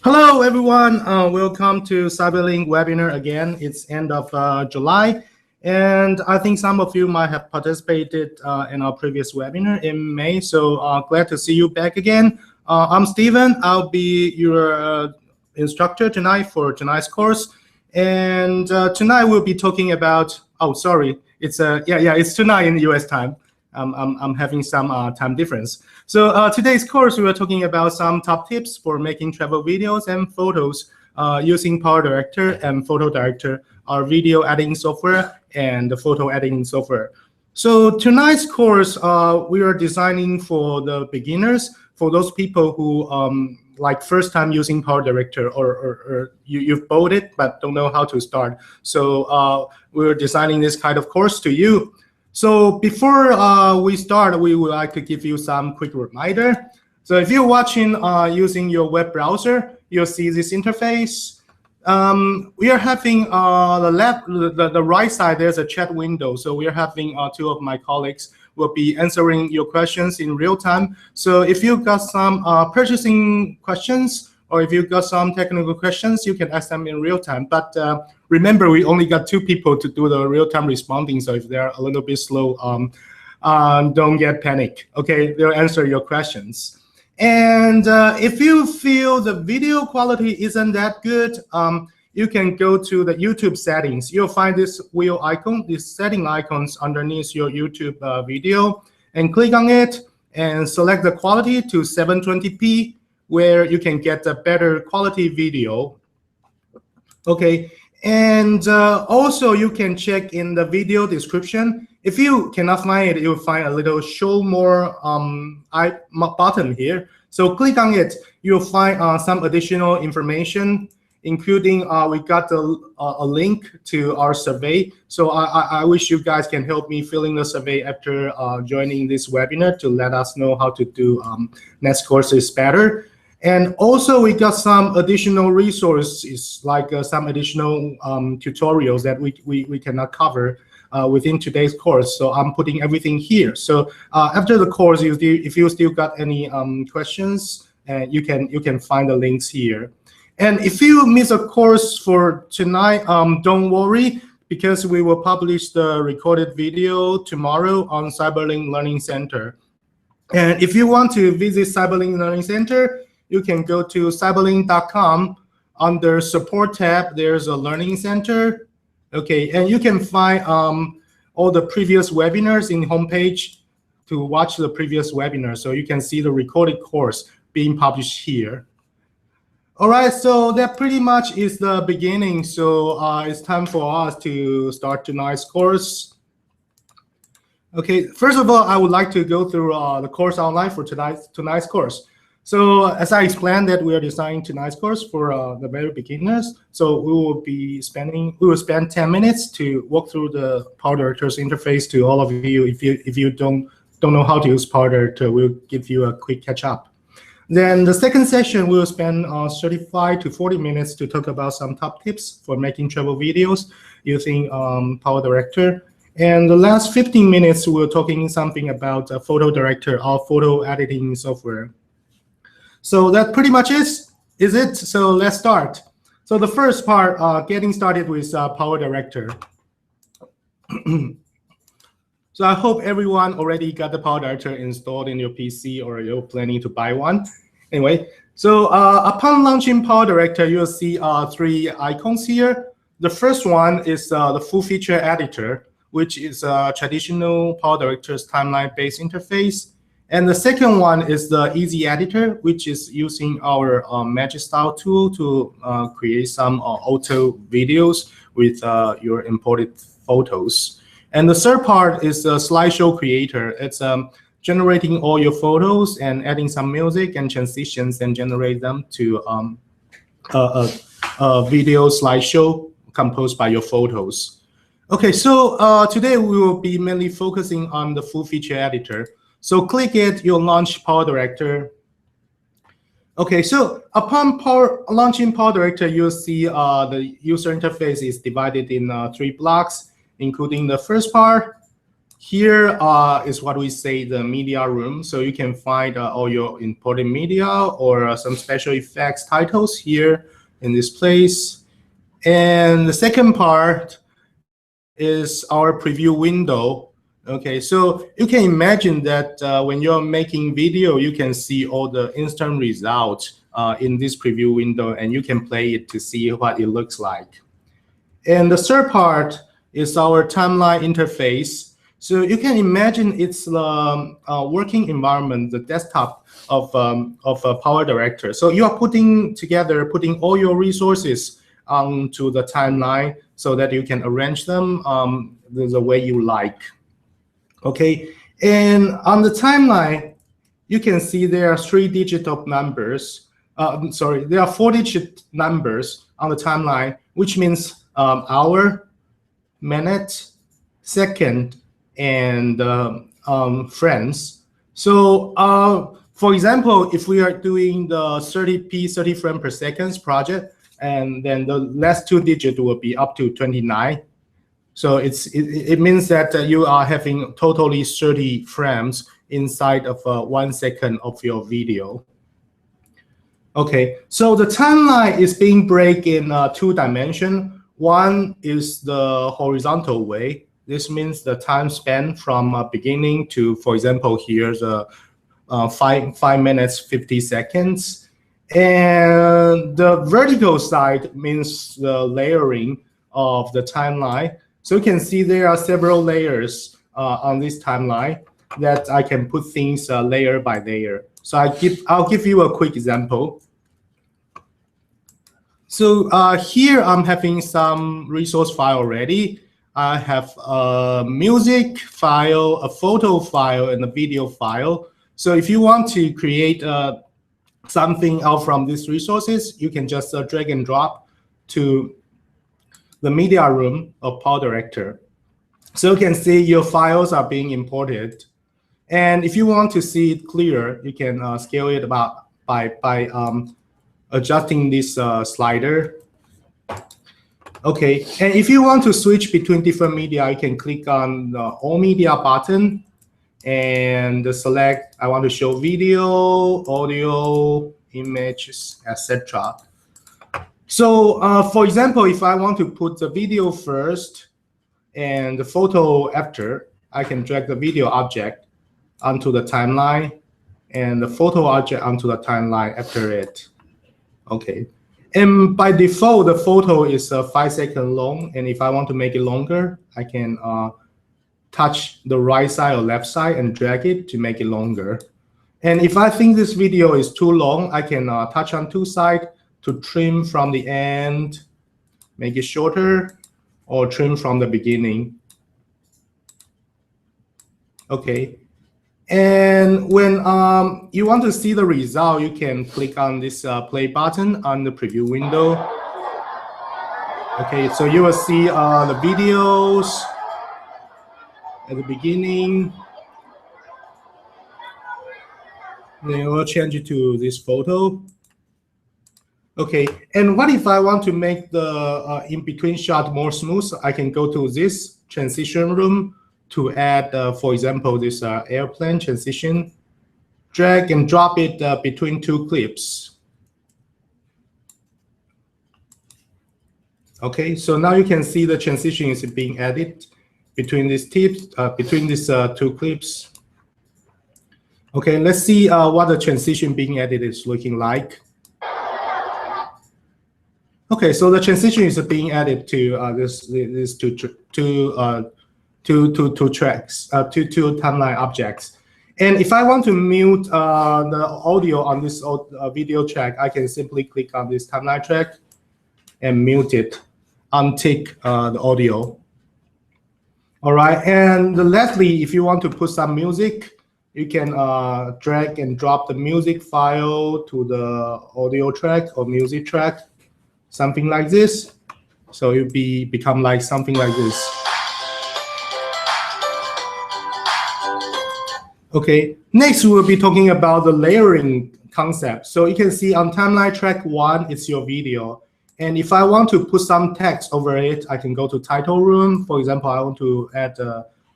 Hello, everyone. Welcome to CyberLink webinar again. It's end of July, and I think some of you might have participated in our previous webinar in May. So glad to see you back again. I'm Steven. I'll be your instructor tonight for tonight's course, and tonight we'll be talking about. Oh, sorry. It's it's tonight in US time. I'm having some time difference. So today's course, we are talking about some top tips for making travel videos and photos using PowerDirector and PhotoDirector, our video editing software and the photo editing software. So tonight's course, we are designing for the beginners, for those people who like first time using PowerDirector or you've bought it but don't know how to start. So we're designing this kind of course to you. So before we start, we would like to give you some quick reminder. So if you're watching using your web browser, you'll see this interface. We are having the right side, there's a chat window. So we are having two of my colleagues will be answering your questions in real time. So if you've got some purchasing questions, or if you've got some technical questions, you can ask them in real time. But remember, we only got 2 people to do the real-time responding. So if they're a little bit slow, don't get panic. Okay, they'll answer your questions. And if you feel the video quality isn't that good, you can go to the YouTube settings. You'll find this wheel icon, these setting icons underneath your YouTube video, and click on it and select the quality to 720p, where you can get a better quality video. Okay, and also you can check in the video description. If you cannot find it, you'll find a little show more button here. So click on it, you'll find some additional information, including we got a link to our survey. So I wish you guys can help me filling the survey after joining this webinar to let us know how to do next courses better. And also we got some additional resources, like some additional tutorials that we cannot cover within today's course. So I'm putting everything here. So after the course, if you still got any questions, you can find the links here. And if you miss a course for tonight, don't worry, because we will publish the recorded video tomorrow on CyberLink Learning Center. And if you want to visit CyberLink Learning Center, you can go to cyberlink.com. Under support tab, there's a learning center. Okay, and you can find all the previous webinars in homepage to watch the previous webinar. So you can see the recorded course being published here. All right, so that pretty much is the beginning. So it's time for us to start tonight's course. Okay, first of all, I would like to go through the course outline for tonight's course. So as I explained that we are designing tonight's course for the very beginners. So we will spend 10 minutes to walk through the PowerDirector's interface to all of you. If you don't know how to use PowerDirector, we'll give you a quick catch up. Then the second session, we will spend 35 to 40 minutes to talk about some top tips for making travel videos using PowerDirector. And the last 15 minutes, we're talking something about PhotoDirector, our photo editing software. So that pretty much is it. So let's start. So the first part, getting started with PowerDirector. So I hope everyone already got the PowerDirector installed in your PC, or you're planning to buy one. Anyway, so upon launching PowerDirector, you'll see 3 icons here. The first one is the full feature editor, which is traditional PowerDirector's timeline-based interface. And the second one is the easy editor, which is using our magic style tool to create some auto videos with your imported photos. And the third part is the slideshow creator. It's generating all your photos and adding some music and transitions and generate them to a video slideshow composed by your photos. Okay, so today we will be mainly focusing on the full feature editor. So click it, you'll launch PowerDirector. Okay, so upon launching PowerDirector, you'll see the user interface is divided in 3 blocks, including the first part, here is what we say the media room. So you can find all your important media or some special effects titles here in this place. And the second part is our preview window. Okay, so you can imagine that when you're making video, you can see all the instant results in this preview window, and you can play it to see what it looks like. And the third part is our timeline interface. So you can imagine it's the working environment, the desktop of a PowerDirector. So you are putting all your resources onto the timeline so that you can arrange them the way you like. Okay, and on the timeline, you can see there are 3-digit of numbers. There are 4-digit numbers on the timeline, which means hour, minute, second, and frames. So for example, if we are doing the 30 frames per second project, and then the last 2 digits will be up to 29. So it means that you are having totally 30 frames inside of 1 second of your video. Okay, so the timeline is being broken in 2 dimensions. One is the horizontal way. This means the time span from beginning to, for example, here's 5 minutes 50 seconds. And the vertical side means the layering of the timeline. So you can see there are several layers on this timeline that I can put things layer by layer. So I'll give you a quick example. So here I'm having some resource file already. I have a music file, a photo file, and a video file. So if you want to create something out from these resources, you can just drag and drop to the media room of PowerDirector. So you can see your files are being imported. And if you want to see it clear, you can scale it about by adjusting this slider. Okay, and if you want to switch between different media, you can click on the All Media button and select, I want to show video, audio, images, etc. So for example, if I want to put the video first and the photo after, I can drag the video object onto the timeline and the photo object onto the timeline after it. Okay, and by default, the photo is 5 seconds long, and if I want to make it longer, I can touch the right side or left side and drag it to make it longer. And if I think this video is too long, I can touch on 2 sides to trim from the end, make it shorter, or trim from the beginning. Okay, and when you want to see the result, you can click on this play button on the preview window. Okay, so you will see the videos at the beginning. Then we'll change it to this photo. Okay, and what if I want to make the in-between shot more smooth? I can go to this transition room to add, for example, this airplane transition. Drag and drop it between 2 clips. Okay, so now you can see the transition is being added between these tips, between these 2 clips. Okay, let's see what the transition being added is looking like. Okay, so the transition is being added to these two tracks, two timeline objects. And if I want to mute the audio on this video track, I can simply click on this timeline track and mute it, untick the audio. All right, and lastly, if you want to put some music, you can drag and drop the music file to the audio track or music track, something like this. So you'll become like something like this. Okay, next we'll be talking about the layering concept. So you can see on timeline track 1, it's your video. And if I want to put some text over it, I can go to title room. For example, I want to add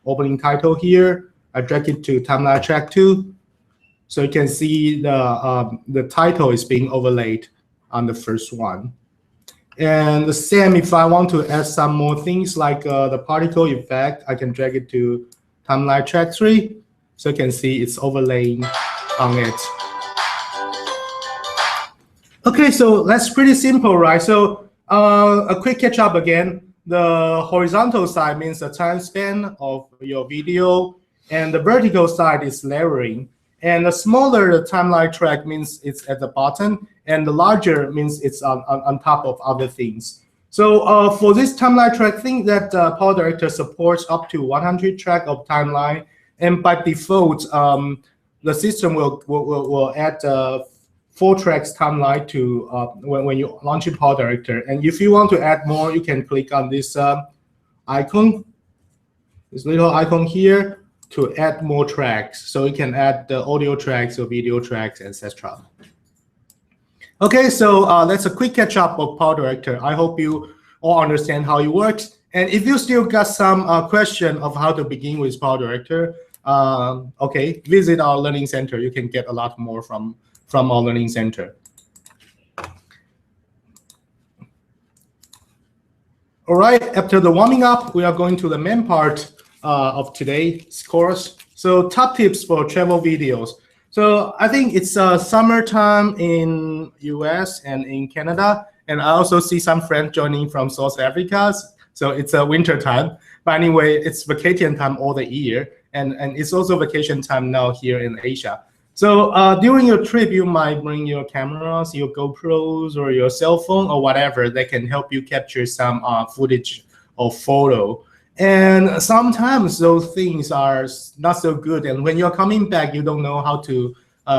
opening title here. I drag it to timeline track 2. So you can see the title is being overlaid on the first one. And the same, if I want to add some more things like the particle effect, I can drag it to timeline track 3. So you can see it's overlaying on it. Okay, so that's pretty simple, right? So a quick catch up again. The horizontal side means the time span of your video, and the vertical side is layering. And the smaller the timeline track means it's at the bottom, and the larger means it's on top of other things. So for this timeline track thing, that PowerDirector supports up to 100 track of timeline, and by default, the system will add 4 tracks timeline to when you launch in PowerDirector. And if you want to add more, you can click on this icon, this little icon here, to add more tracks. So you can add the audio tracks or video tracks, etc. Okay, so that's a quick catch up of PowerDirector. I hope you all understand how it works. And if you still got some question of how to begin with PowerDirector, okay, visit our Learning Center. You can get a lot more from our Learning Center. All right, after the warming up, we are going to the main part of today's course. So top tips for travel videos. So I think it's summertime in US and in Canada. And I also see some friends joining from South Africa. So it's a winter time. But anyway, it's vacation time all the year. And it's also vacation time now here in Asia. So during your trip, you might bring your cameras, your GoPros, or your cell phone, or whatever that can help you capture some footage or photo. And sometimes those things are not so good. And when you're coming back, you don't know how to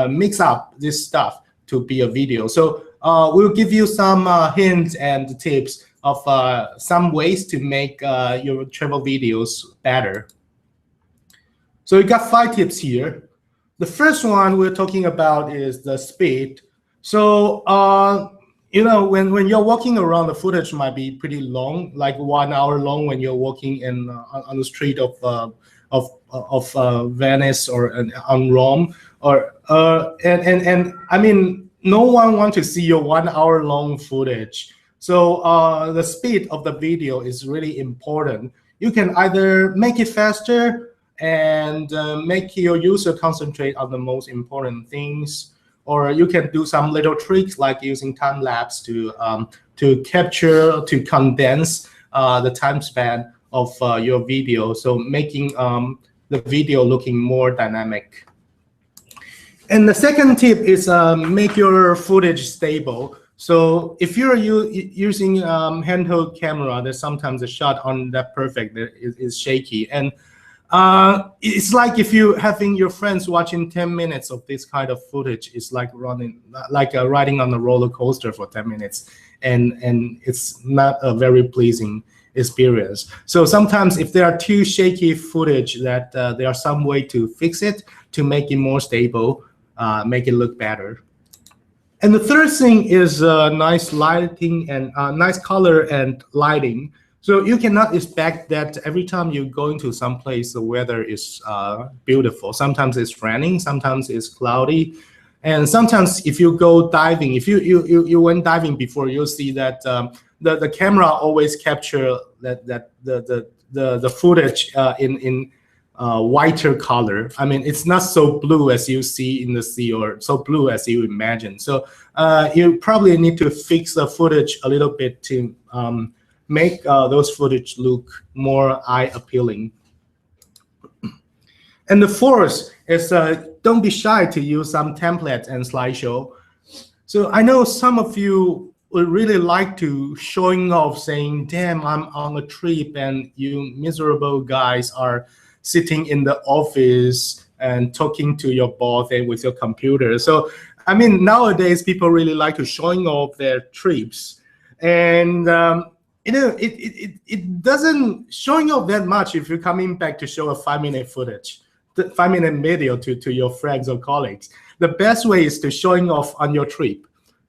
mix up this stuff to be a video. So we'll give you some hints and tips of some ways to make your travel videos better. So we got 5 tips here. The first one we're talking about is the speed. So you know, when you're walking around, the footage might be pretty long, like 1 hour long when you're walking in on the street of Venice or on Rome, or and I mean, no one wants to see your 1 hour long footage. So the speed of the video is really important. You can either make it faster and make your user concentrate on the most important things, or you can do some little tricks like using time-lapse to capture, to condense the time span of your video, so making the video looking more dynamic. And the second tip is make your footage stable. So if you're using handheld camera, there's sometimes the shot aren't that perfect, is shaky. And it's like if you having your friends watching 10 minutes of this kind of footage, it's like riding on a roller coaster for 10 minutes, and it's not a very pleasing experience. So sometimes if there are too shaky footage, that there are some way to fix it to make it more stable, make it look better. And the third thing is nice lighting and nice color and lighting. So you cannot expect that every time you go into some place, the weather is beautiful. Sometimes it's raining, sometimes it's cloudy. And sometimes if you go diving, if you went diving before, you'll see that the camera always capture the footage in whiter color. I mean, it's not so blue as you see in the sea, or so blue as you imagine. So you probably need to fix the footage a little bit to make those footage look more eye appealing. And the fourth is don't be shy to use some templates and slideshow. So I know some of you would really like to showing off, saying, damn, I'm on a trip and you miserable guys are sitting in the office and talking to your boss and with your computer. So I mean, nowadays people really like to showing off their trips. And you know, it doesn't showing off that much if you're coming back to show a 5-minute footage, 5-minute video to your friends or colleagues. The best way is to showing off on your trip.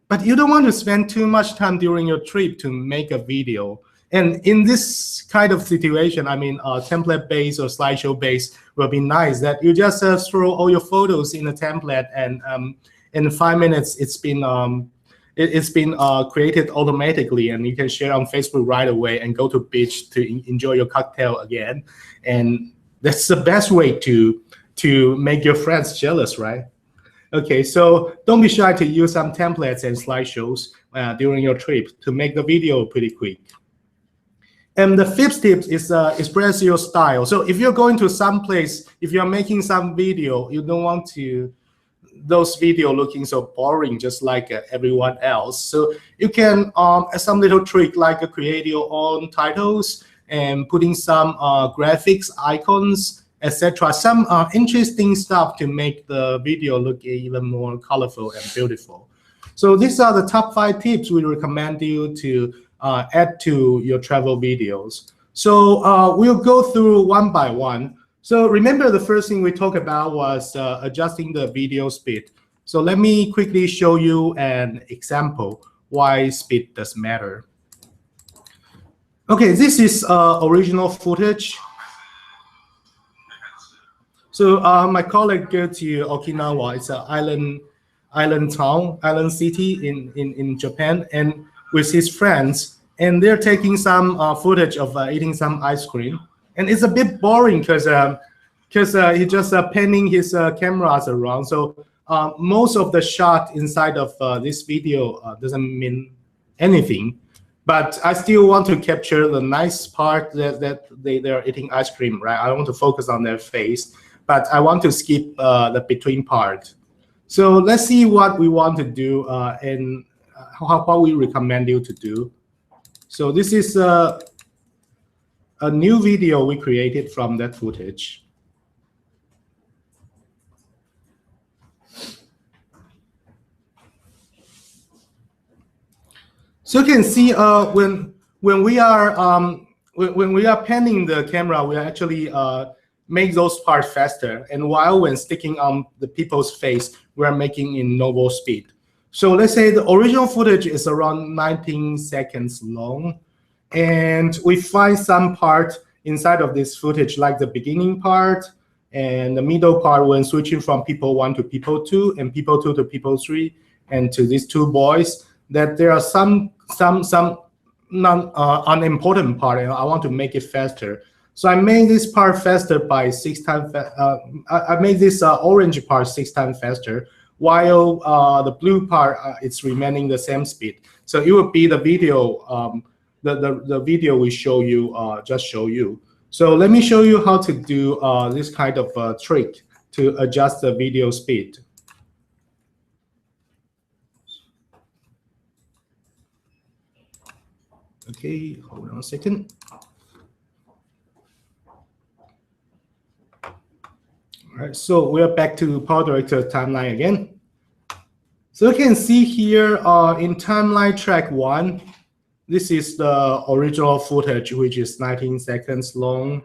But you don't want to spend too much time during your trip to make a video. And in this kind of situation, I mean, template-based or slideshow-based will be nice that you just throw all your photos in a template, and in 5 minutes, it's been created automatically, and you can share on Facebook right away and go to beach to enjoy your cocktail again. And that's the best way to make your friends jealous, right? Okay, so don't be shy to use some templates and slideshows during your trip to make the video pretty quick. And the fifth tip is express your style. So if you're going to some place, if you're making some video, you don't want those video looking so boring, just like everyone else. So you can add some little trick like create your own titles and putting some graphics, icons, etc. Some interesting stuff to make the video look even more colorful and beautiful. So these are the top 5 tips we recommend you to add to your travel videos. So we'll go through one by one. So remember, the first thing we talked about was adjusting the video speed. So let me quickly show you an example why speed does matter. Okay, this is original footage. So my colleague go to Okinawa. It's an island city in Japan, and with his friends, and they're taking some footage of eating some ice cream. And it's a bit boring because he's just panning his cameras around. So most of the shot inside of this video doesn't mean anything. But I still want to capture the nice part that they're eating ice cream, right? I want to focus on their face, but I want to skip the between part. So let's see what we want to do and what we recommend you to do. So this is a new video we created from that footage. So you can see when we are panning the camera, we actually make those parts faster. And while when sticking on the people's face, we are making in normal speed. So let's say the original footage is around 19 seconds long. And we find some part inside of this footage, like the beginning part and the middle part when switching from people 1 to people 2 and people 2 to people 3 and to these 2 boys, that there are some unimportant part, and I want to make it faster. So I made this part faster by 6 times. I made this orange part 6 times faster, while the blue part it's remaining the same speed. So it will be the video, the video we show you, just show you. So let me show you how to do this kind of trick to adjust the video speed. Okay, hold on a second. All right, so we are back to PowerDirector timeline again. So you can see here in timeline track 1, this is the original footage, which is 19 seconds long.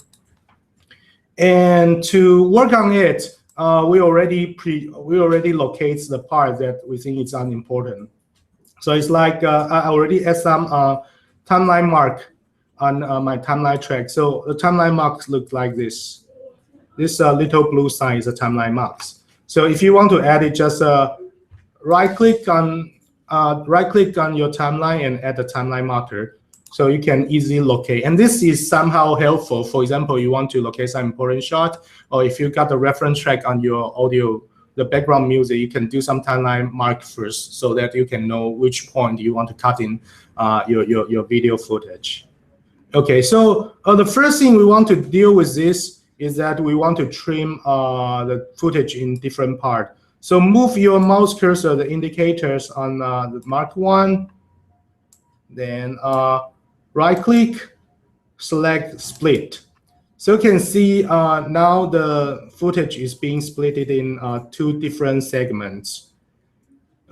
And to work on it, we already locate the part that we think is unimportant. So it's like I already add some timeline mark on my timeline track. So the timeline marks look like this. This little blue sign is a timeline marks. So if you want to add it, just right-click on your timeline and add the timeline marker, so you can easily locate. And this is somehow helpful. For example, you want to locate some important shot, or if you got the reference track on your audio, the background music, you can do some timeline mark first, so that you can know which point you want to cut in your video footage. Okay, so the first thing we want to deal with this is that we want to trim the footage in different parts. So move your mouse cursor, the indicators on the marked one, then right-click, select split. So you can see now the footage is being split in 2 different segments.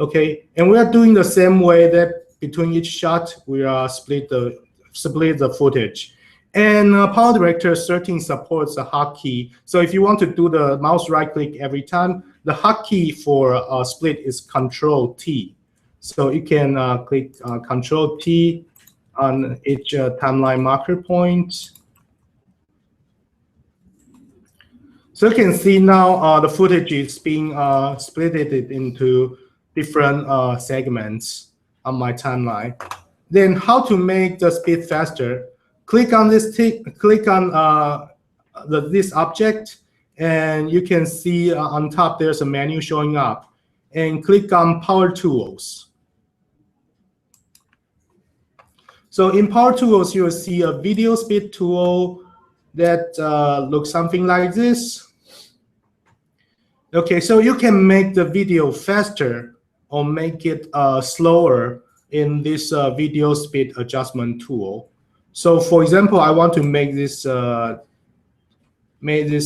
Okay, and we are doing the same way that between each shot we are split the footage. And PowerDirector 13 supports a hotkey. So if you want to do the mouse right-click every time, the hotkey for split is Control T. So you can click Control T on each timeline marker point. So you can see now the footage is being split into different segments on my timeline. Then how to make the speed faster? Click on this click on this object, and you can see on top there's a menu showing up. And click on Power Tools. So in Power Tools, you'll see a video speed tool that looks something like this. Okay, so you can make the video faster or make it slower in this video speed adjustment tool. So for example, I want to make this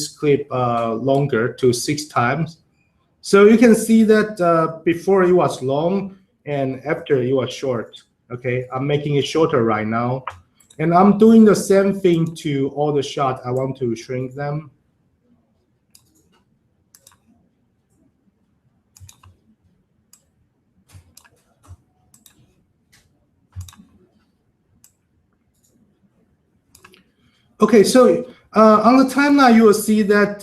clip longer to 6 times. So you can see that before it was long and after it was short. Okay, I'm making it shorter right now. And I'm doing the same thing to all the shots. I want to shrink them. Okay, so on the timeline, you will see that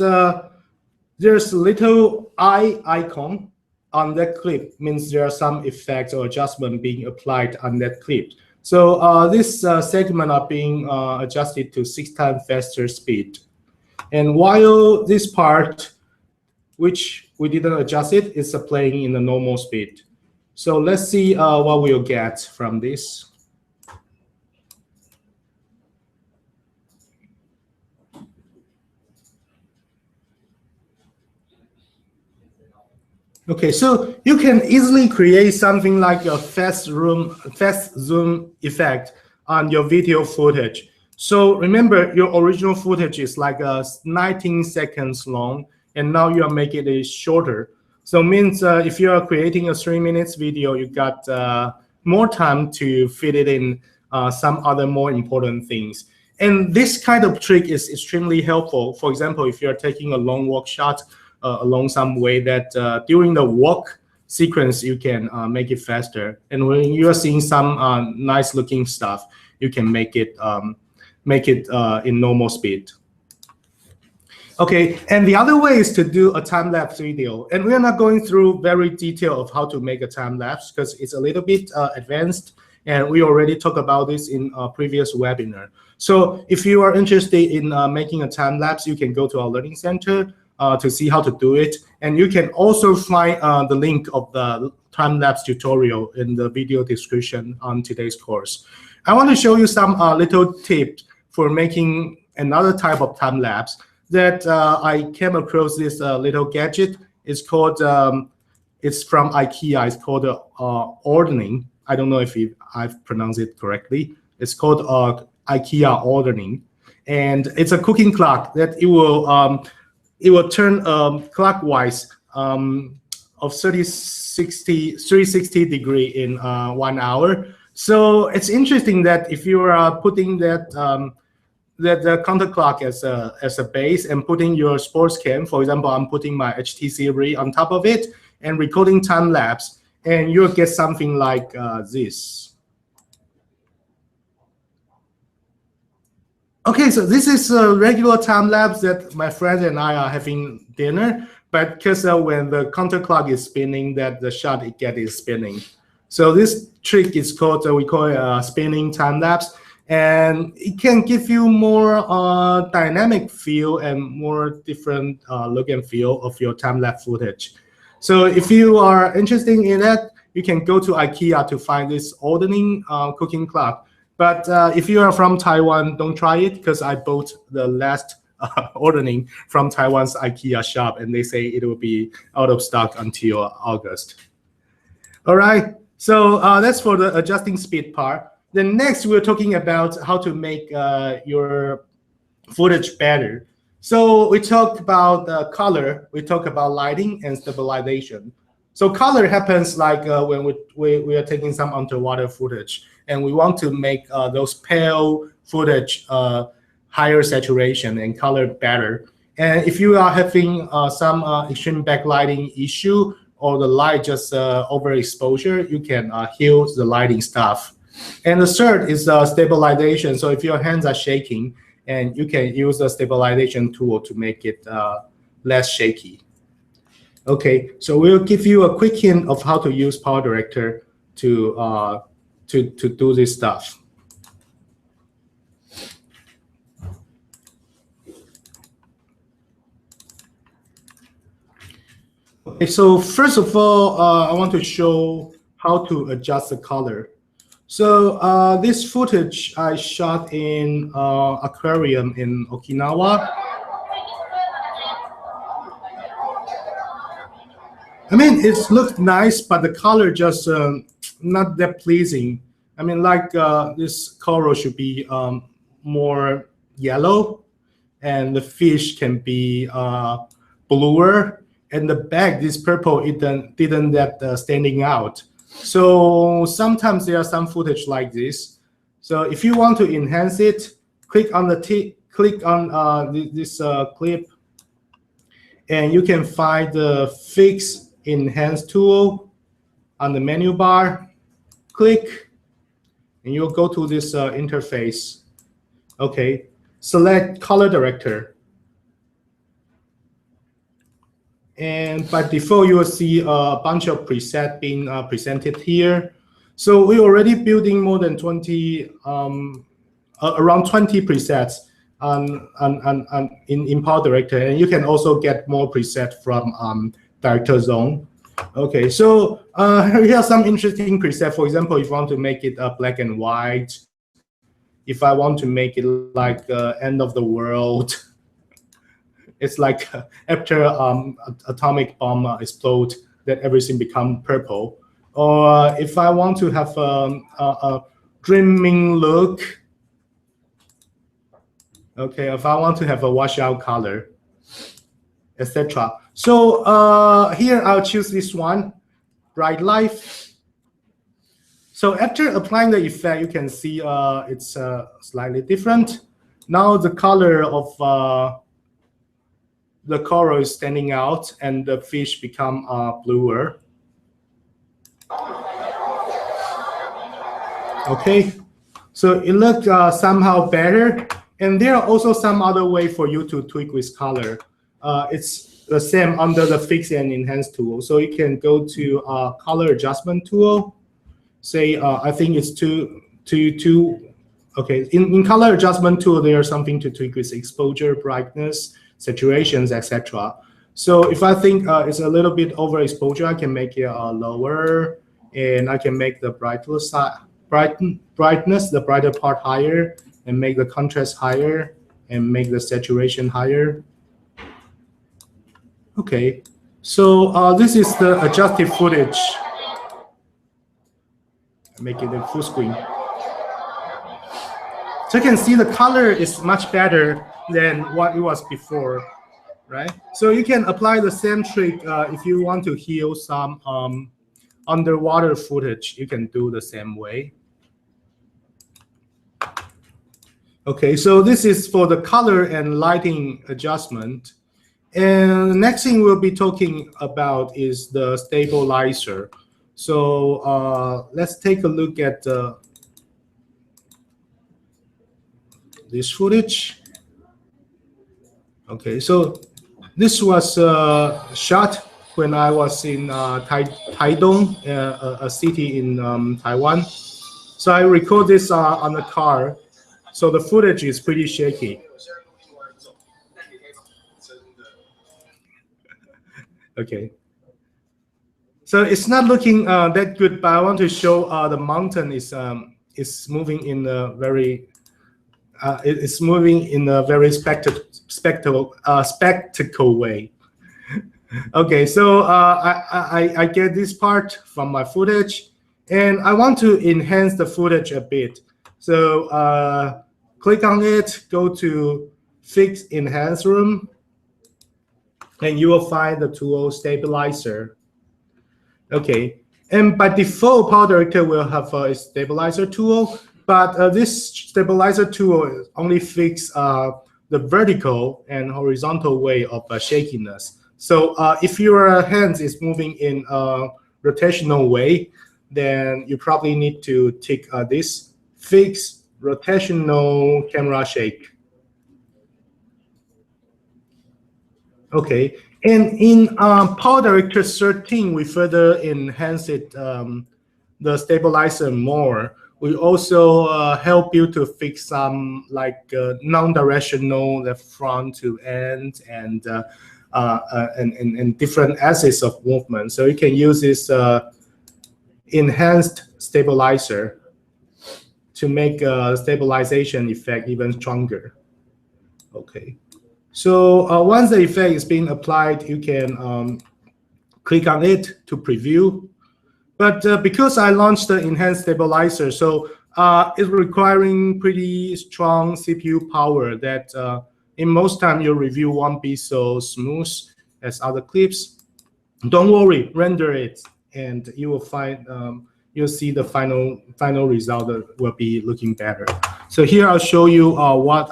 there's a little eye icon on that clip. Means there are some effects or adjustment being applied on that clip. So this segment are being adjusted to 6 times faster speed. And while this part, which we didn't adjust it, is playing in the normal speed. So let's see what we'll get from this. Okay, so you can easily create something like a fast zoom effect on your video footage. So remember, your original footage is like 19 seconds long, and now you are making it shorter. So it means if you are creating a 3 minutes video, you got more time to fit it in some other more important things. And this kind of trick is extremely helpful. For example, if you're taking a long walk shot along some way, that during the walk sequence, you can make it faster. And when you are seeing some nice looking stuff, you can make it in normal speed. Okay, and the other way is to do a time-lapse video. And we're not going through very detail of how to make a time-lapse because it's a little bit advanced. And we already talked about this in a previous webinar. So if you are interested in making a time-lapse, you can go to our Learning Center to see how to do it. And you can also find the link of the time-lapse tutorial in the video description on today's course. I want to show you some little tips for making another type of time-lapse that I came across this little gadget. It's called, it's from IKEA. It's called ordering. I don't know if I've pronounced it correctly. It's called IKEA ordering. And it's a cooking clock that it will turn clockwise of 360 degree in 1 hour. So it's interesting that if you are putting that the counter clock as a base and putting your sports cam, for example, I'm putting my HTC Rig on top of it and recording time lapse, and you'll get something like this. Okay, so this is a regular time lapse that my friends and I are having dinner, but because when the counter clock is spinning, that the shot it gets is spinning. So this trick is called, we call it spinning time lapse, and it can give you more dynamic feel and more different look and feel of your time lapse footage. So if you are interested in that, you can go to IKEA to find this ordering cooking clock. But if you are from Taiwan, don't try it because I bought the last ordering from Taiwan's IKEA shop, and they say it will be out of stock until August. All right, so that's for the adjusting speed part. Then next, we're talking about how to make your footage better. So we talked about color, we talked about lighting and stabilization. So color happens like when we are taking some underwater footage, and we want to make those pale footage higher saturation and color better. And if you are having some extreme backlighting issue or the light just overexposure, you can heal the lighting stuff. And the third is stabilization. So if your hands are shaking, and you can use the stabilization tool to make it less shaky. Okay, so we'll give you a quick hint of how to use PowerDirector to do this stuff. Okay, so first of all, I want to show how to adjust the color. So this footage I shot in aquarium in Okinawa. I mean, it looked nice, but the color just not that pleasing. I mean, like this coral should be more yellow, and the fish can be bluer, and the back, this purple, it didn't that standing out. So sometimes there are some footage like this. So if you want to enhance it, click on the this clip, and you can find the Fix Enhance tool on the menu bar. Click, and you'll go to this interface. Okay, select Color Director. And by default, you will see a bunch of presets being presented here. So we're already building more than 20, around 20 presets in PowerDirector, and you can also get more presets from Director Zone. Okay, so here are some interesting presets. For example, if you want to make it black and white, if I want to make it like end of the world. It's like after atomic bomb explode, that everything become purple. Or if I want to have a dreaming look, okay, if I want to have a washout color, etc. So here I'll choose this one, Bright Life. So after applying the effect, you can see it's slightly different. Now the color of the coral is standing out, and the fish become bluer. Okay, so it looked somehow better. And there are also some other way for you to tweak with color. It's the same under the Fix and Enhance tool. So you can go to Color Adjustment tool. Say, I think it's two. Okay, in Color Adjustment tool, there's something to tweak with exposure, brightness, saturations, etc. So if I think it's a little bit overexposure, I can make it lower, and I can make the brightness, the brighter part higher, and make the contrast higher, and make the saturation higher. Okay, so this is the adjusted footage. Make it in full screen. So you can see the color is much better than what it was before, right? So you can apply the same trick if you want to heal some underwater footage. You can do the same way. Okay, so this is for the color and lighting adjustment. And the next thing we'll be talking about is the stabilizer. So let's take a look at this footage. Okay, so this was shot when I was in Taidong, a city in Taiwan. So I record this on the car. So the footage is pretty shaky. Okay. So it's not looking that good, but I want to show the mountain is moving in a very it's moving in a very spectacle way. Okay, so I get this part from my footage, and I want to enhance the footage a bit. So click on it, go to Fix Enhance Room, and you will find the tool Stabilizer. Okay, and by default, PowerDirector will have a stabilizer tool, but this stabilizer tool only fix the vertical and horizontal way of shakiness. So if your hands is moving in a rotational way, then you probably need to tick this fix rotational camera shake. Okay, and in PowerDirector 13, we further enhance it, the stabilizer more. We also help you to fix some like non-directional left front to end and different axes of movement. So you can use this enhanced stabilizer to make a stabilization effect even stronger. Okay. So once the effect is being applied, you can click on it to preview. But because I launched the enhanced stabilizer, so it's requiring pretty strong CPU power that in most time your review won't be so smooth as other clips. Don't worry, render it, and you will find you'll see the final result that will be looking better. So here I'll show you what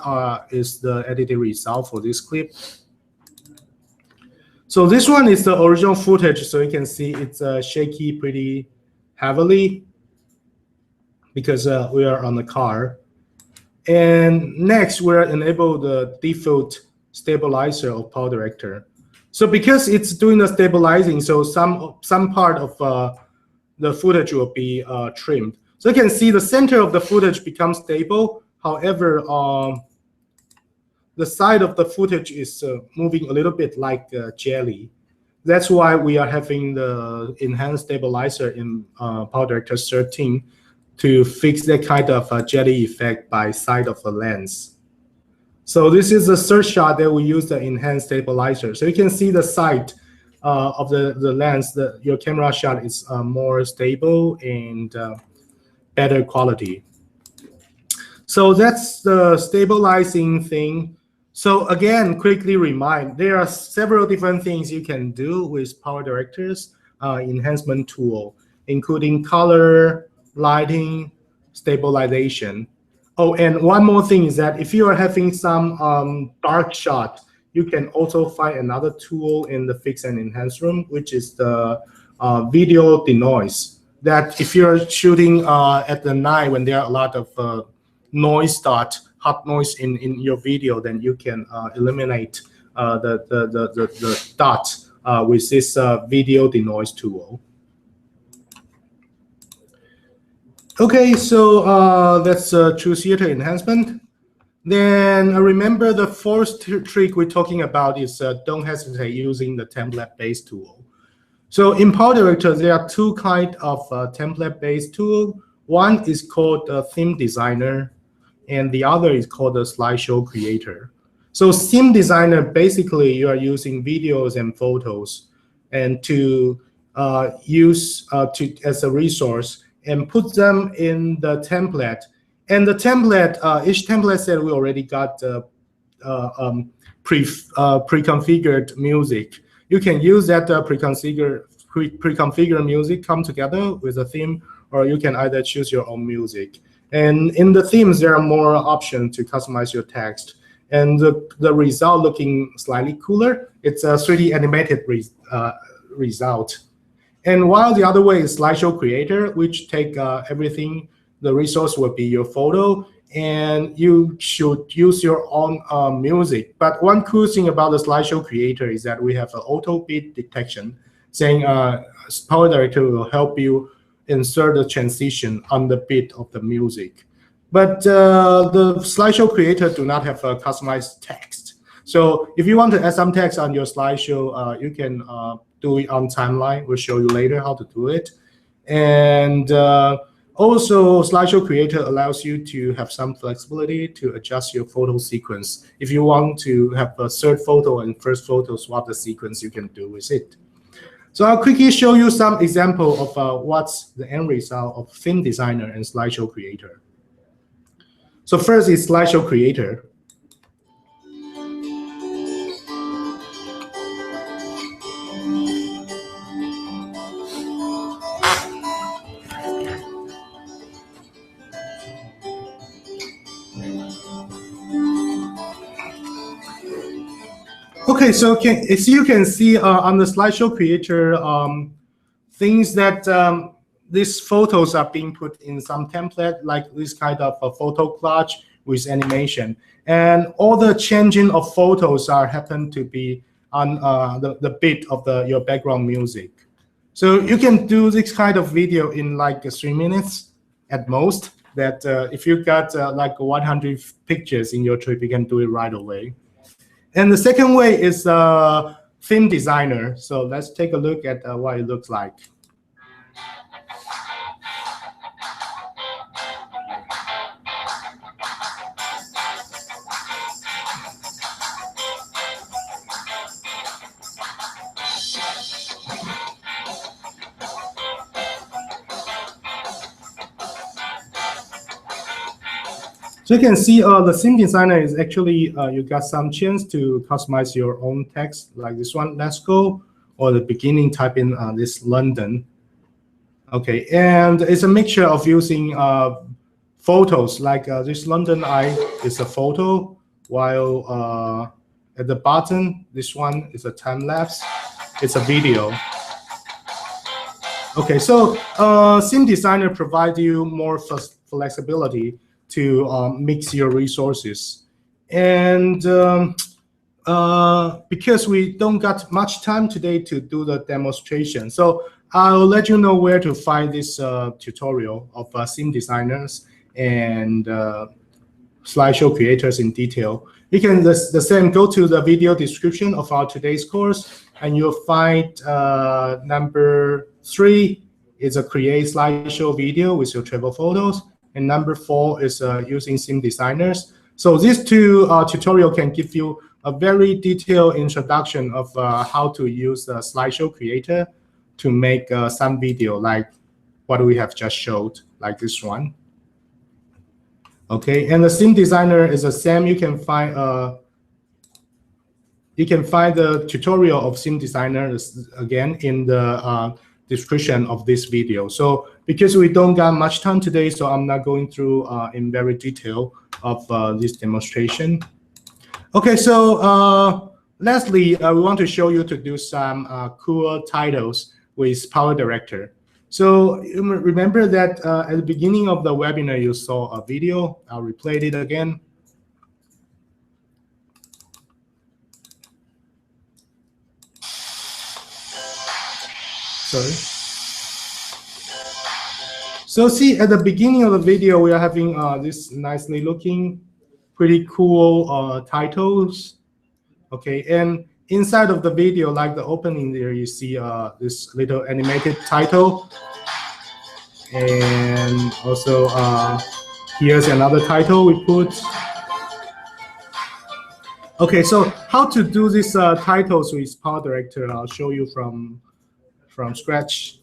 is the edited result for this clip. So this one is the original footage, so you can see it's shaky pretty heavily because we are on the car. And next, we're enable the default stabilizer of PowerDirector. So because it's doing the stabilizing, so some part of the footage will be trimmed. So you can see the center of the footage becomes stable. However, the side of the footage is moving a little bit like jelly. That's why we are having the enhanced stabilizer in PowerDirector 13 to fix that kind of jelly effect by side of the lens. So this is the third shot that we use the enhanced stabilizer. So you can see the side of the lens, your camera shot is more stable and better quality. So that's the stabilizing thing. So again, quickly remind, there are several different things you can do with PowerDirector's enhancement tool, including color, lighting, stabilization. Oh, and one more thing is that if you are having some dark shot, you can also find another tool in the fix and enhance room, which is the video denoise. That if you're shooting at the night when there are a lot of noise dot, hot noise in your video, then you can eliminate the dot with this video denoise tool. Okay, so that's True Theater enhancement. Then remember the fourth trick we're talking about is don't hesitate using the template-based tool. So in PowerDirector, there are two kinds of template-based tool. One is called Theme Designer, and the other is called the Slideshow Creator. So Theme Designer, basically, you are using videos and photos and to use as a resource and put them in the template. And the template, each template set we already got pre-configured music. You can use that pre-configured music come together with a theme, or you can either choose your own music. And in the themes, there are more options to customize your text. And the result looking slightly cooler. It's a 3D animated result. And while the other way is Slideshow Creator, which take everything, the resource will be your photo, and you should use your own music. But one cool thing about the Slideshow Creator is that we have an auto beat detection, saying PowerDirector will help you insert the transition on the beat of the music. But the Slideshow Creator do not have a customized text. So if you want to add some text on your slideshow, you can do it on timeline. We'll show you later how to do it. And also, Slideshow Creator allows you to have some flexibility to adjust your photo sequence. If you want to have a third photo and first photo swap the sequence, you can do with it. So I'll quickly show you some example of what's the end result of Theme Designer and Slideshow Creator. So first is Slideshow Creator. Okay, so as you can see on the Slideshow Creator, things that these photos are being put in some template, like this kind of a photo collage with animation. And all the changing of photos are happen to be on the beat of your background music. So you can do this kind of video in like 3 minutes at most. That if you got like 100 pictures in your trip, you can do it right away. And the second way is theme designer. So let's take a look at what it looks like. So you can see the theme designer is actually, you got some chance to customize your own text, like this one, let's go, or the beginning type in this London. Okay, and it's a mixture of using photos, like this London eye is a photo, while at the bottom, this one is a time lapse, it's a video. Okay, so theme designer provides you more flexibility to mix your resources. And because we don't got much time today to do the demonstration, so I'll let you know where to find this tutorial of theme designers and slideshow creators in detail. You can the same go to the video description of our today's course, and you'll find number 3 is a create slideshow video with your travel photos, and number 4 is using theme designers. So these two tutorials can give you a very detailed introduction of how to use the slideshow creator to make some video like what we have just showed, like this one. Okay, and the theme designer is the same. You can find the tutorial of theme designer again in the description of this video. So because we don't got much time today, so I'm not going through in very detail of this demonstration. Okay, so lastly, we want to show you to do some cool titles with PowerDirector. So you remember that at the beginning of the webinar, you saw a video. I'll replay it again. Sorry. So see, at the beginning of the video, we are having this nicely looking, pretty cool titles. Okay, and inside of the video, like the opening there, you see this little animated title. And also here's another title we put. Okay, so how to do these titles with PowerDirector, I'll show you from scratch.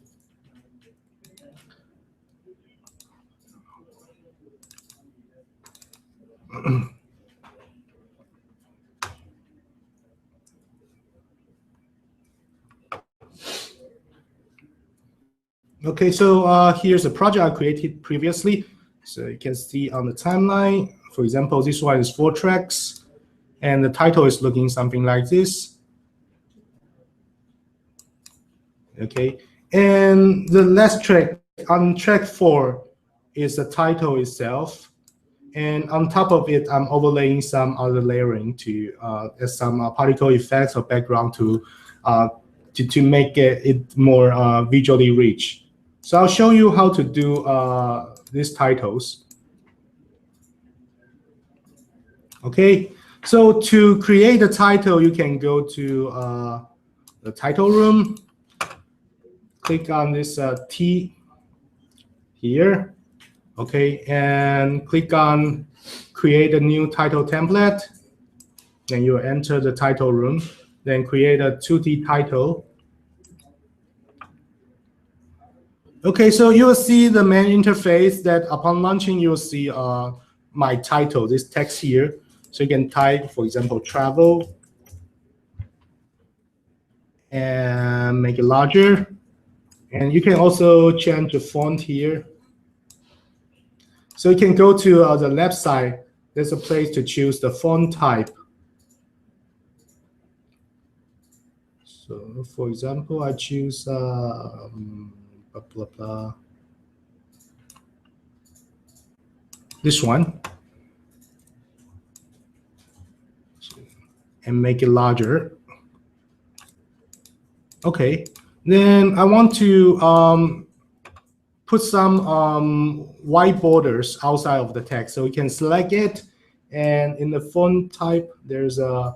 Okay, so here's a project I created previously. So you can see on the timeline, for example, this one is 4 tracks, and the title is looking something like this. Okay, and the last track, on track 4, is the title itself. And on top of it, I'm overlaying some other layering to add some particle effects or background to make it more visually rich. So I'll show you how to do these titles. Okay, so to create a title, you can go to the title room, click on this T here, okay, and click on create a new title template. Then you enter the title room, then create a 2D title. Okay, so you will see the main interface that upon launching, you'll see my title, this text here. So you can type, for example, travel, and make it larger. And you can also change the font here. So you can go to the left side. There's a place to choose the font type. So for example, I choose blah, blah, blah. this one, and make it larger. Okay, then I want to put some white borders outside of the text. So we can select it, and in the font type, there's a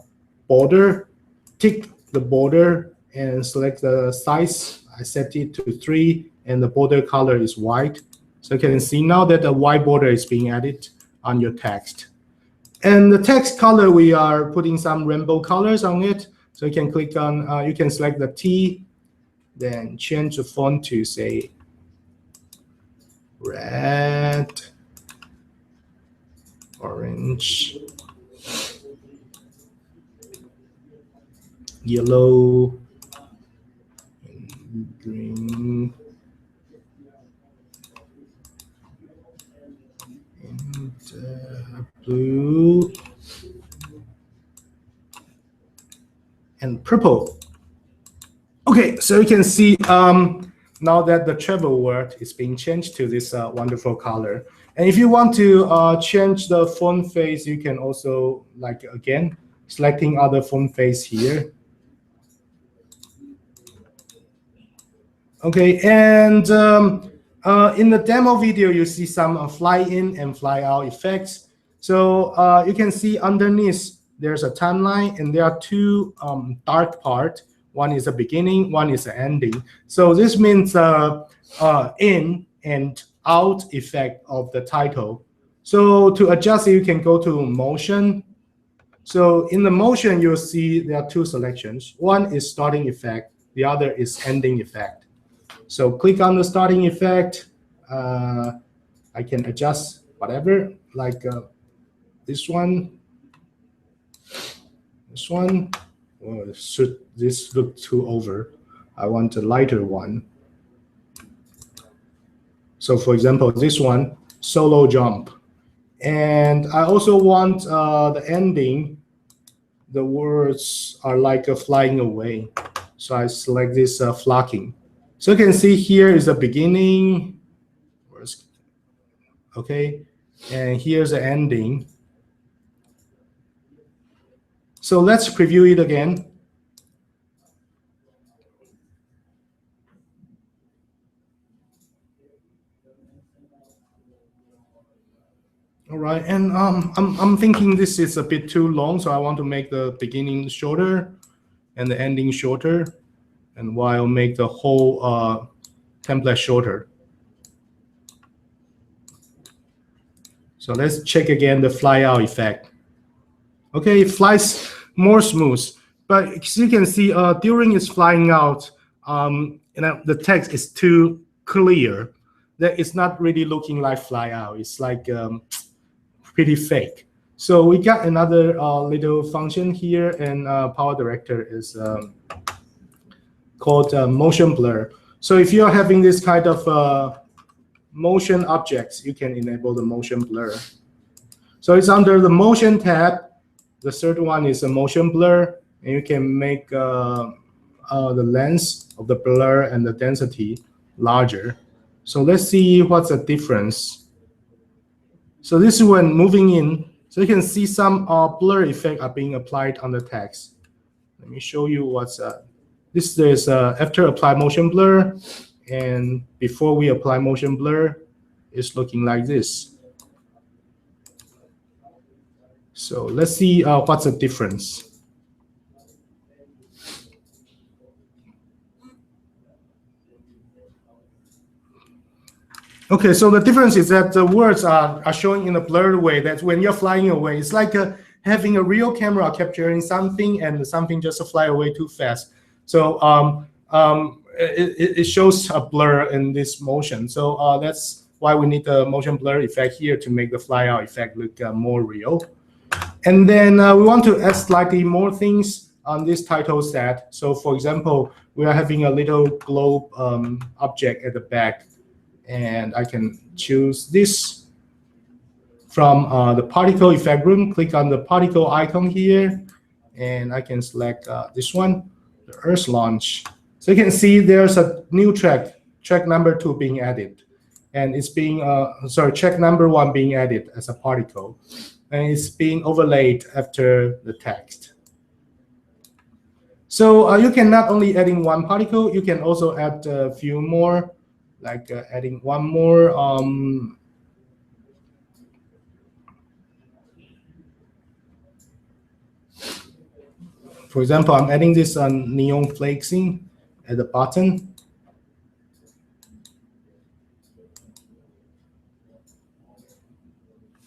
border. Tick the border and select the size. I set it to 3, and the border color is white. So you can see now that the white border is being added on your text. And the text color, we are putting some rainbow colors on it. So you can click on, you can select the T, then change the font to say red, orange, yellow, and green, and blue, and purple. Okay, so you can see now that the travel word is being changed to this wonderful color. And if you want to change the font face, you can also, like, again, selecting other font face here. Okay, and in the demo video, you see some fly in and fly out effects. So you can see underneath, there's a timeline, and there are two dark parts. One is a beginning, one is an ending. So this means in and out effect of the title. So to adjust it, you can go to motion. So in the motion, you'll see there are two selections. One is starting effect, the other is ending effect. So click on the starting effect. I can adjust whatever, like this one. This one. Oh, should this look too over? I want a lighter one. So for example, this one, solo jump. And I also want the ending, the words are like flying away. So I select this flocking. So you can see here is the beginning. Okay, and here's the ending. So let's preview it again. All right, and I'm thinking this is a bit too long, so I want to make the beginning shorter and the ending shorter, and while make the whole template shorter. So let's check again the fly out effect. Okay, it flies more smooth, but as you can see, during its flying out, the text is too clear. That it's not really looking like fly out. It's like pretty fake. So we got another little function here, and PowerDirector is called motion blur. So if you're having this kind of motion objects, you can enable the motion blur. So it's under the motion tab. The third one is a motion blur, and you can make the length of the blur and the density larger. So let's see what's the difference. So this is when moving in. So you can see some blur effect are being applied on the text. Let me show you what's this is after apply motion blur, and before we apply motion blur, it's looking like this. So let's see what's the difference. Okay, so the difference is that the words are showing in a blurred way. That's when you're flying away. It's like having a real camera capturing something and something just fly away too fast. So it shows a blur in this motion. So that's why we need the motion blur effect here to make the fly out effect look more real. And then we want to add slightly more things on this title set. So for example, we are having a little globe object at the back, and I can choose this from the particle effect room. Click on the particle icon here, and I can select this one, the Earth launch. So you can see there's a new track number 2 being added. and it's being check number 1 being added as a particle, and it's being overlaid after the text. So you can not only adding 1 particle, you can also add a few more, like adding 1 more. For example, I'm adding this neon flakesing at the bottom.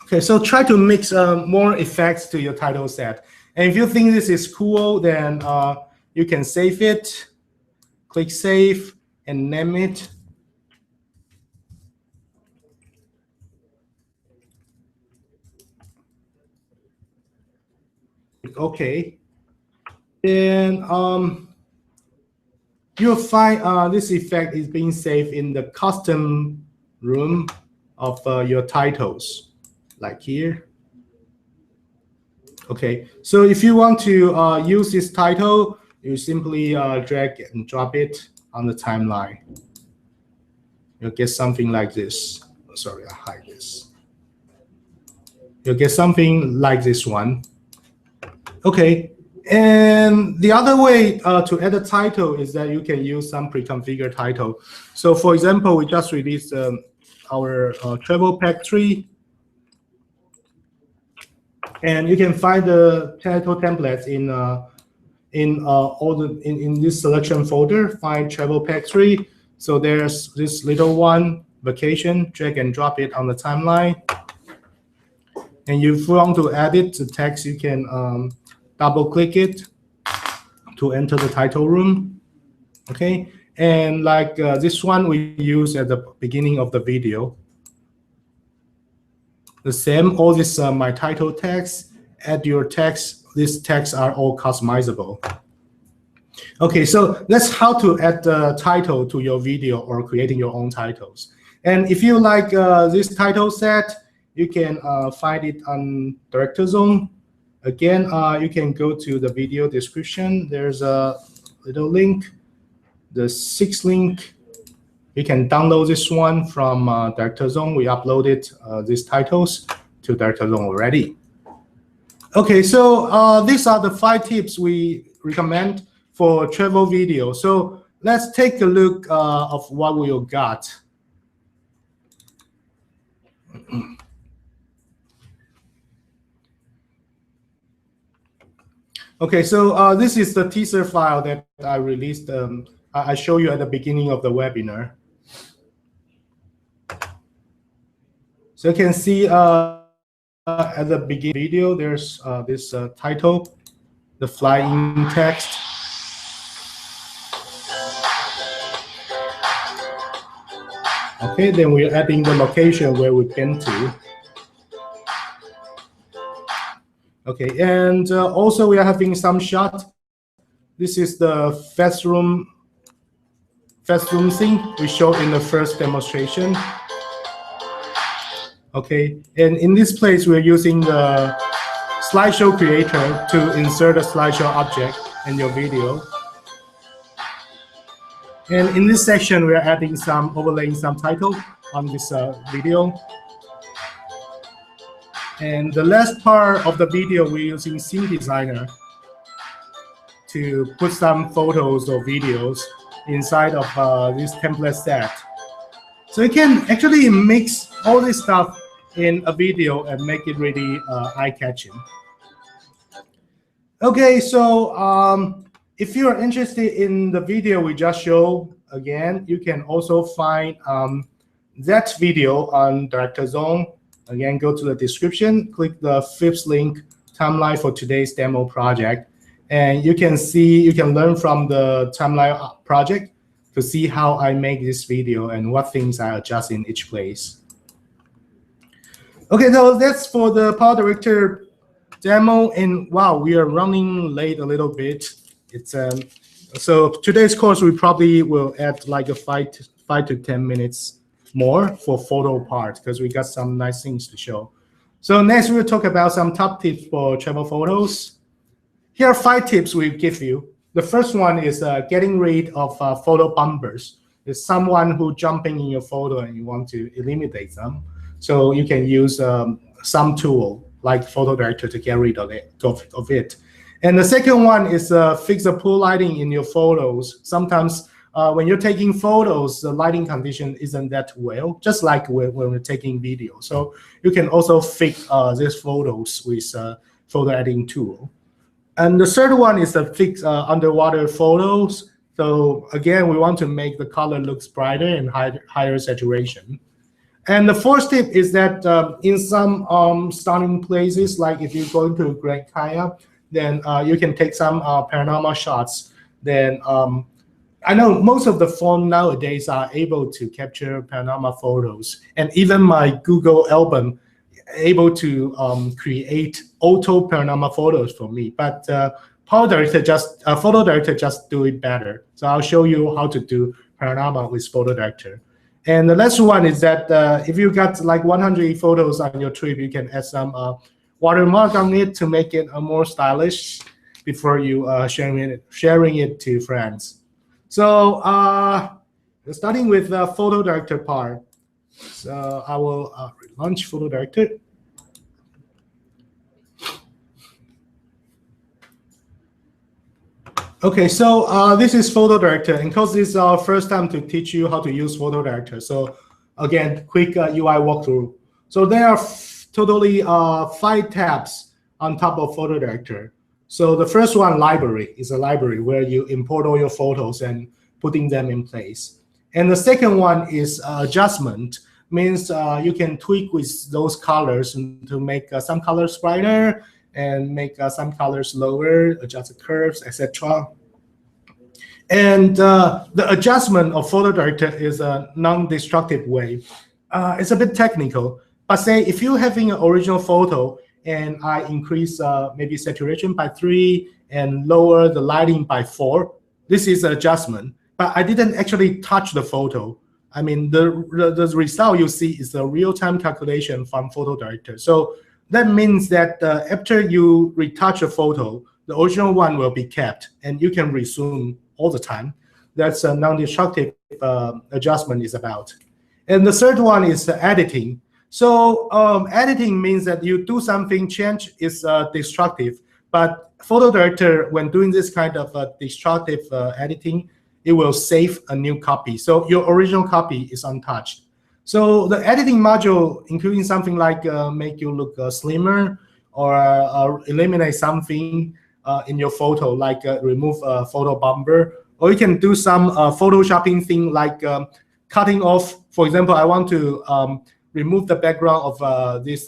Okay, so try to mix more effects to your title set. And if you think this is cool, then you can save it, click save, and name it. Okay. Then you'll find this effect is being saved in the custom room of your titles, like here. Okay, so if you want to use this title, you simply drag and drop it on the timeline. You'll get something like this. Oh, sorry, I hide this. You'll get something like this one. Okay, and the other way to add a title is that you can use some pre-configured title. So for example, we just released our travel pack 3. And you can find the title templates in this selection folder. Find travel pack 3. So there's this little one, vacation. Drag and drop it on the timeline. And if you want to edit the text, you can double click it to enter the title room. Okay, and like this one we use at the beginning of the video. The same, all this my title text, add your text. These texts are all customizable. Okay, so that's how to add the title to your video or creating your own titles. And if you like this title set, you can find it on Director Zone. Again, you can go to the video description. There's a little link, the 6th link. You can download this one from Director Zone. We uploaded these titles to Director Zone already. Okay, so these are the 5 tips we recommend for travel video. So let's take a look of what we got. Okay, so this is the teaser file that I released. I show you at the beginning of the webinar. So you can see at the beginning video, there's this title, the flying text. Okay, then we're adding the location where we've been to. Okay, and also we are having some shot. This is the fast room scene we showed in the first demonstration. Okay, and in this place we're using the slideshow creator to insert a slideshow object in your video. And in this section we're adding some overlaying some title on this video. And the last part of the video, we're using Scene Designer to put some photos or videos inside of this template set. So you can actually mix all this stuff in a video and make it really eye-catching. Okay, so if you're interested in the video we just showed, again, you can also find that video on Director Zone. Again, go to the description, click the 5th link, timeline for today's demo project. And you can see, you can learn from the timeline project to see how I make this video and what things I adjust in each place. Okay, so that's for the PowerDirector demo. And wow, we are running late a little bit. It's so today's course, we probably will add like a 5 to 10 minutes more for photo part because we got some nice things to show. So next we'll talk about some top tips for travel photos. Here are 5 tips we give you. The first one is getting rid of photo bumpers. is someone who jumping in your photo and you want to eliminate them. So you can use some tool like PhotoDirector to get rid of it. And the second one is fix the poor lighting in your photos. Sometimes when you're taking photos, the lighting condition isn't that well, just like when we're taking video. So you can also fix these photos with photo editing tool. And the third one is to fix underwater photos. So again, we want to make the color looks brighter and higher saturation. And the fourth tip is that in some stunning places, like if you're going to Grand Canyon, then you can take some panorama shots. Then I know most of the phone nowadays are able to capture panorama photos, and even my Google album able to create auto panorama photos for me. But PowerDirector just do it better. So I'll show you how to do panorama with PhotoDirector. And the last one is that if you got like 100 photos on your trip, you can add some watermark on it to make it more stylish before you sharing it to friends. So starting with the PhotoDirector part. So I will launch PhotoDirector. Okay, so this is PhotoDirector, and because this is our first time to teach you how to use PhotoDirector. So again, quick UI walkthrough. So there are totally 5 tabs on top of PhotoDirector. So the first one, library, is a library where you import all your photos and putting them in place. And the second one is adjustment, means you can tweak with those colors to make some colors brighter and make some colors lower, adjust the curves, etc. And the adjustment of PhotoDirector is a non-destructive way. It's a bit technical, but say if you're having an original photo and I increase maybe saturation by 3 and lower the lighting by 4, this is an adjustment. But I didn't actually touch the photo. I mean, the result you see is the real-time calculation from PhotoDirector. So that means that after you retouch a photo, the original one will be kept, and you can resume all the time. That's a non-destructive adjustment is about. And the third one is editing. So editing means that you do something, change is destructive. But PhotoDirector, when doing this kind of destructive editing, it will save a new copy. So your original copy is untouched. So the editing module, including something like make you look slimmer or eliminate something in your photo, like remove a photo bumper, or you can do some photoshopping thing like cutting off. For example, I want to remove the background of this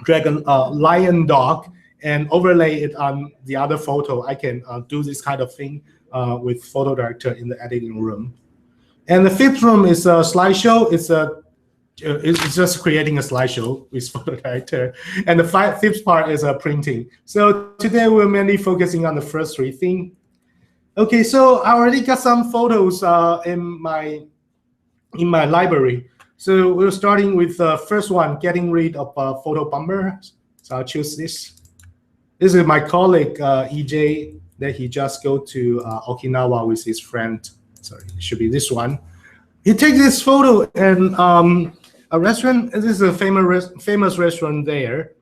dragon lion dog and overlay it on the other photo. I can do this kind of thing with PhotoDirector in the editing room. And the fifth room is a slideshow. It's just creating a slideshow with PhotoDirector. And the fifth part is printing. So today we're mainly focusing on the first 3 things. Okay, so I already got some photos in my library. So we're starting with the first one, getting rid of photo bumper. So I'll choose this. This is my colleague EJ that he just go to Okinawa with his friend. Sorry, it should be this one. He takes this photo in a restaurant. This is a famous restaurant there.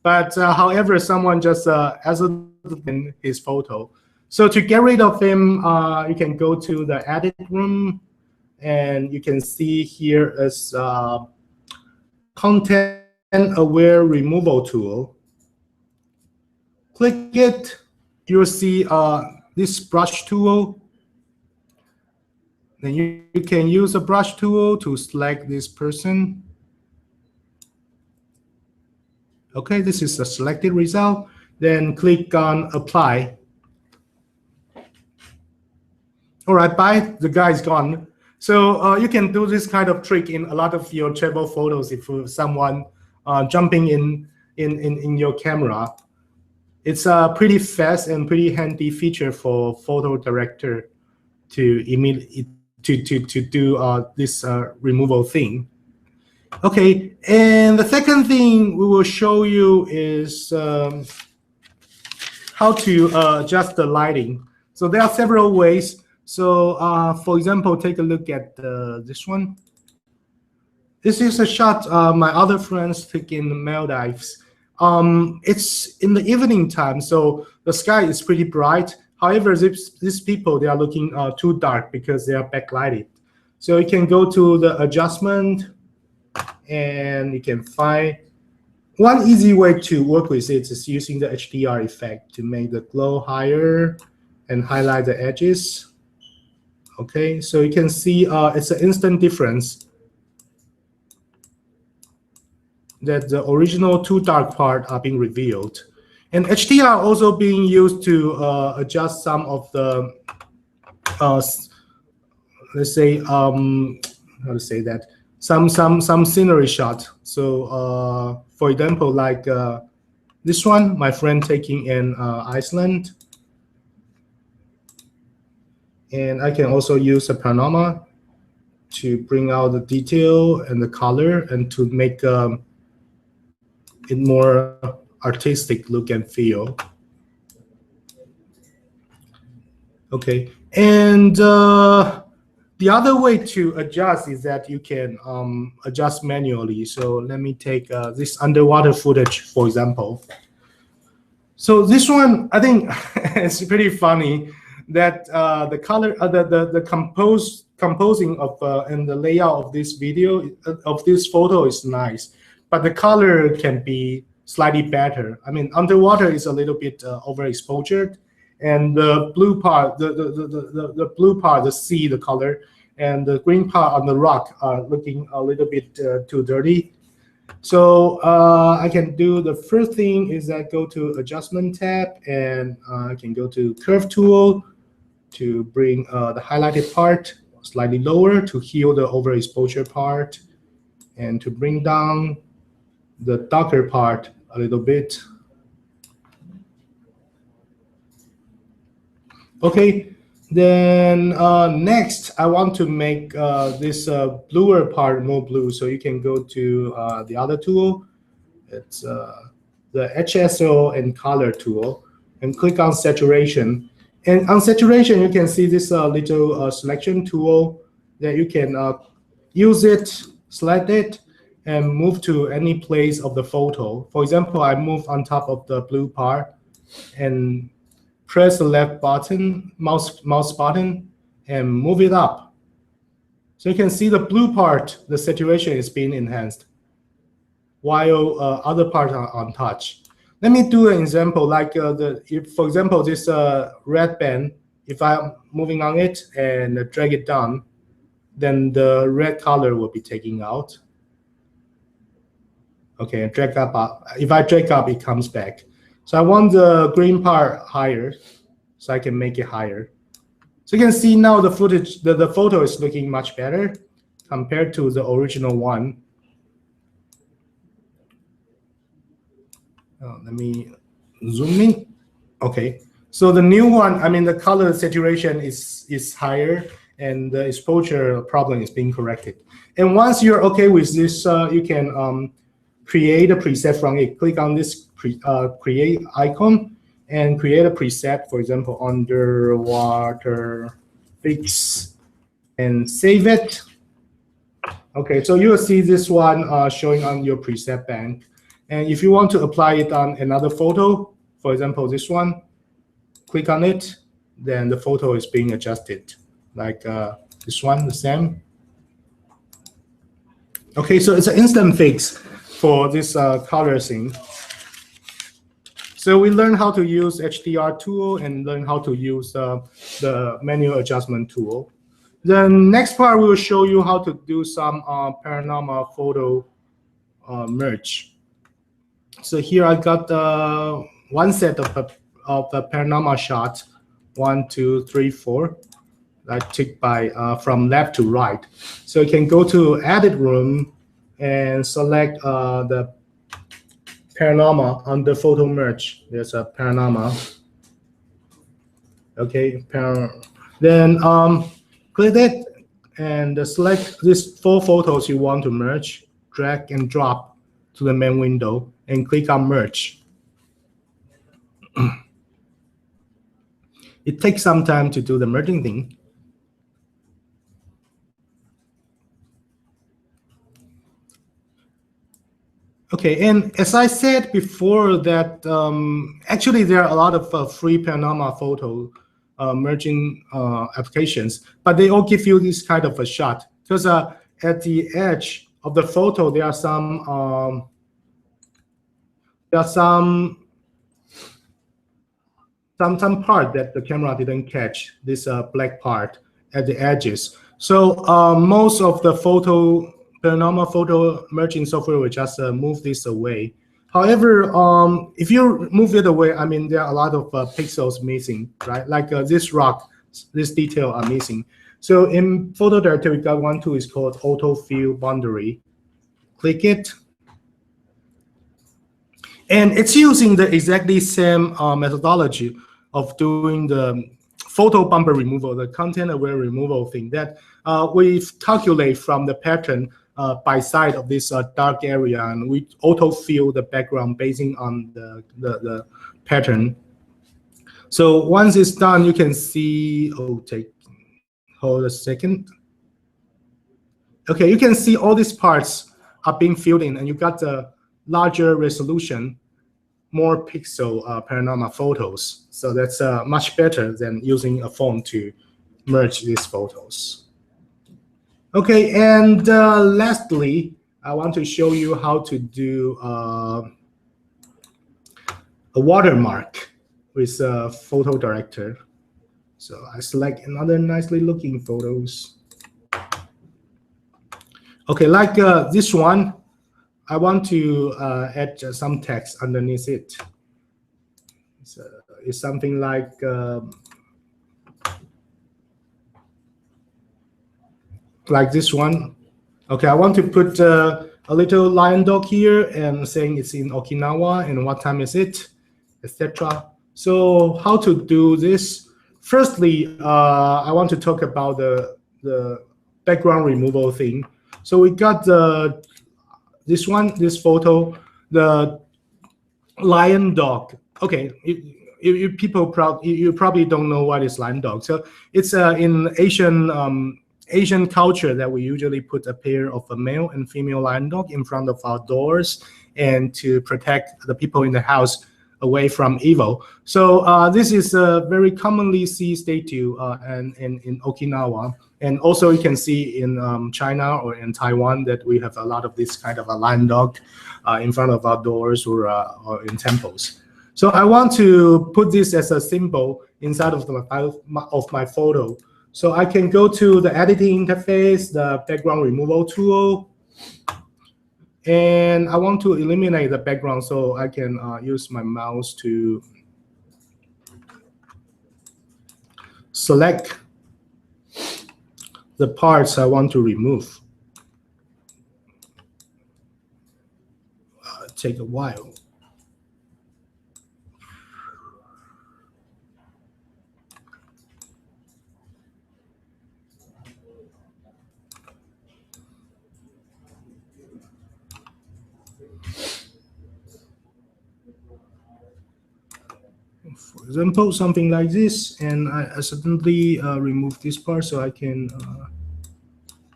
But however, someone just added in his photo. So to get rid of him, you can go to the edit room, and you can see here is content-aware removal tool. Click it. You'll see this brush tool. Then you can use a brush tool to select this person. Okay, this is the selected result. Then click on apply. All right, bye. The guy is gone. So you can do this kind of trick in a lot of your travel photos if someone jumping in your camera. It's a pretty fast and pretty handy feature for PhotoDirector to do this removal thing. Okay, and the second thing we will show you is how to adjust the lighting. So there are several ways. So for example, take a look at this one. This is a shot my other friends took in the Maldives. It's in the evening time, so the sky is pretty bright. However, these people, they are looking too dark because they are backlighted. So you can go to the adjustment, and you can find one easy way to work with it is using the HDR effect to make the glow higher and highlight the edges. Okay, so you can see it's an instant difference that the original too dark part are being revealed. And HDR also being used to adjust some of the, let's say, how to say that, some scenery shot. So for example, like this one, my friend taking in Iceland. And I can also use a panorama to bring out the detail and the color and to make it more artistic look and feel. Okay, and the other way to adjust is that you can adjust manually. So let me take this underwater footage, for example. So this one, I think it's pretty funny that the color, the composing of and the layout of this video, of this photo is nice, but the color can be slightly better. I mean, underwater is a little bit overexposed, and the blue part, the blue part, the sea, the color, and the green part on the rock are looking a little bit too dirty. So I can do the first thing is that go to adjustment tab, and I can go to curve tool to bring the highlighted part slightly lower to heal the overexposure part, and to bring down the darker part a little bit. Okay, then next I want to make this bluer part more blue. So you can go to the other tool. It's the HSO and color tool, and click on saturation. And on saturation, you can see this little selection tool that you can use it, select it, and move to any place of the photo. For example, I move on top of the blue part and press the left button, mouse button, and move it up. So you can see the blue part, the saturation is being enhanced, while other parts are untouched. Let me do an example, like if, for example, this red band, if I'm moving on it and drag it down, then the red color will be taken out. Okay, and drag up. If I drag up, it comes back. So I want the green part higher, so I can make it higher. So you can see now the footage, the photo is looking much better compared to the original one. Let me zoom in. Okay, so the new one, I mean, the color saturation is higher, and the exposure problem is being corrected. And once you're okay with this, you can create a preset from it. Click on this create icon and create a preset, for example, underwater fix, and save it. Okay, so you will see this one showing on your preset bank. And if you want to apply it on another photo, for example, this one, click on it, then the photo is being adjusted, like this one, the same. Okay, so it's an instant fix for this color thing. So we learn how to use HDR tool and learn how to use the manual adjustment tool. The next part, we will show you how to do some panorama photo merge. So here I got one set of the panorama shot, 1, 2, 3, 4. I took by from left to right. So you can go to edit room and select the panorama on the photo merge. There's a panorama. Okay, then click it and select these 4 photos you want to merge. Drag and drop to the main window and click on merge. It takes some time to do the merging thing. Okay, and as I said before that actually there are a lot of free panorama photo merging applications, but they all give you this kind of a shot because at the edge of the photo there are some part that the camera didn't catch, this black part at the edges. So most of the panorama photo merging software will just move this away. However, if you move it away, I mean, there are a lot of pixels missing, right? Like this rock, this detail are missing. So in PhotoDirector, we got one tool is called Auto Fill Boundary. Click it. And it's using the exactly same methodology of doing the photo bumper removal, the content-aware removal thing that we calculate from the pattern by side of this dark area, and we auto-fill the background basing on the pattern. So once it's done, you can see, hold a second. Okay, you can see all these parts are being filled in, and you got the larger resolution, more pixel panorama photos. So that's much better than using a phone to merge these photos. Okay, and lastly, I want to show you how to do a watermark with PhotoDirector. So I select another nicely looking photos. Okay, like this one, I want to add some text underneath it. So it's something like this one. Okay, I want to put a little lion dog here and saying it's in Okinawa and what time is it, etc. So how to do this? Firstly, I want to talk about the background removal thing. So we got this photo, the lion dog. Okay, you probably don't know what is lion dog. So it's in Asian culture that we usually put a pair of a male and female lion dog in front of our doors and to protect the people in the house away from evil. So this is a very commonly see statue and in Okinawa. And also you can see in China or in Taiwan that we have a lot of this kind of a lion dog in front of our doors or in temples. So I want to put this as a symbol inside of my photo. So I can go to the editing interface, the background removal tool, and I want to eliminate the background, so I can use my mouse to select the parts I want to remove. Take a while. For example, something like this, and I accidentally remove this part, so I can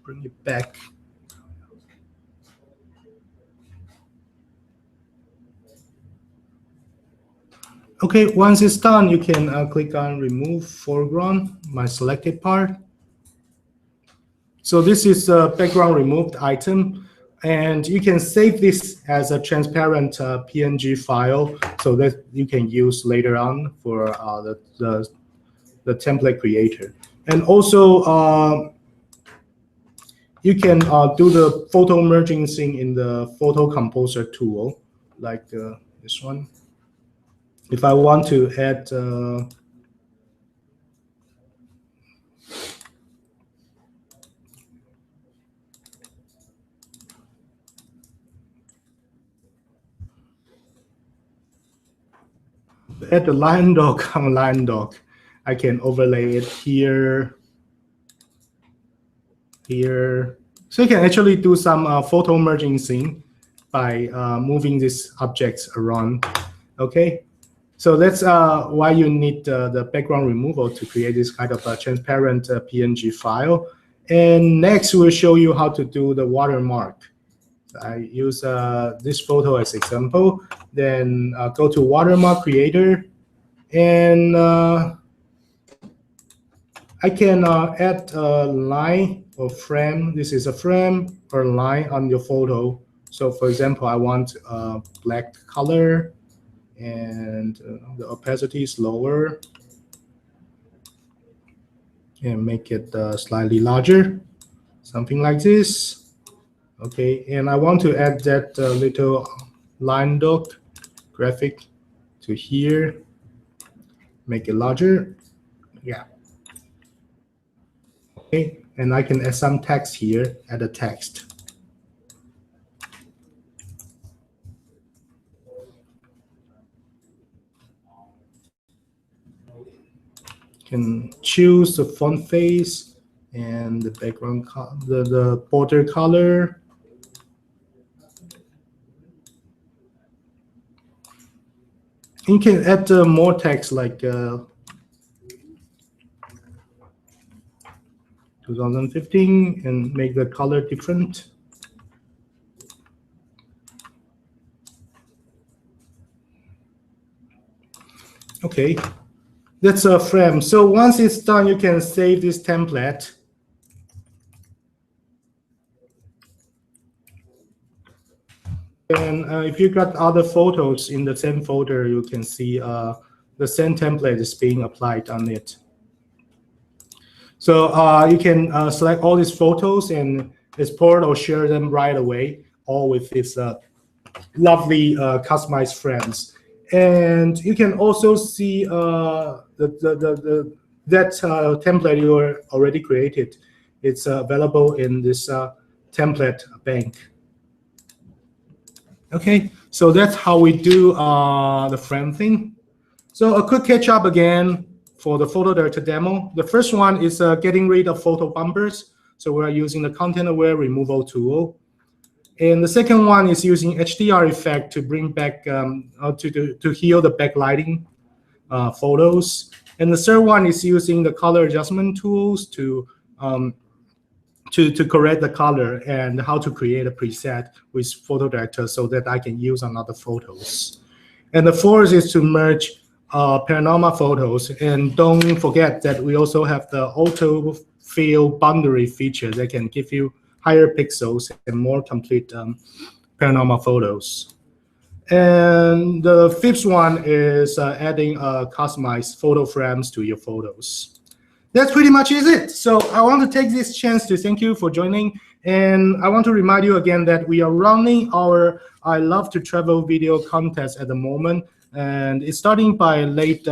bring it back. Okay, once it's done, you can click on Remove Foreground, my selected part. So this is a background removed item, and you can save this as a transparent PNG file so that you can use later on for the template creator. And also, you can do the photo merging thing in the Photo Composer tool, like this one. If I want to add the lion dog on lion dog, I can overlay it here, here. So you can actually do some photo merging thing by moving these objects around. Okay, so that's why you need the background removal to create this kind of a transparent PNG file. And next, we'll show you how to do the watermark. I use this photo as example. Then go to watermark creator, and I can add a line or frame. This is a frame or line on your photo. So for example, I want black color, and the opacity is lower, and make it slightly larger, something like this. Okay, and I want to add that little line dot graphic to here, make it larger. Yeah. Okay, and I can add some text here, add a text. Can choose the font face and the background, the border color. You can add more text like 2015 and make the color different. Okay, that's a frame. So once it's done, you can save this template. And if you got other photos in the same folder, you can see the same template is being applied on it. So you can select all these photos and export or share them right away, all with this lovely customized frames. And you can also see that template you already created. It's available in this template bank. Okay, so that's how we do the frame thing. So a quick catch up again for the PhotoDirector demo. The first one is getting rid of photo bumpers. So we're using the content-aware removal tool. And the second one is using HDR effect to bring back, to heal the backlighting photos. And the third one is using the color adjustment tools to correct the color and how to create a preset with PhotoDirector so that I can use on other photos. And the fourth is to merge panorama photos. And don't forget that we also have the auto fill boundary feature that can give you higher pixels and more complete panorama photos. And the fifth one is adding customized photo frames to your photos. That's pretty much it. So I want to take this chance to thank you for joining. And I want to remind you again that we are running our I Love to Travel video contest at the moment. And it's starting by late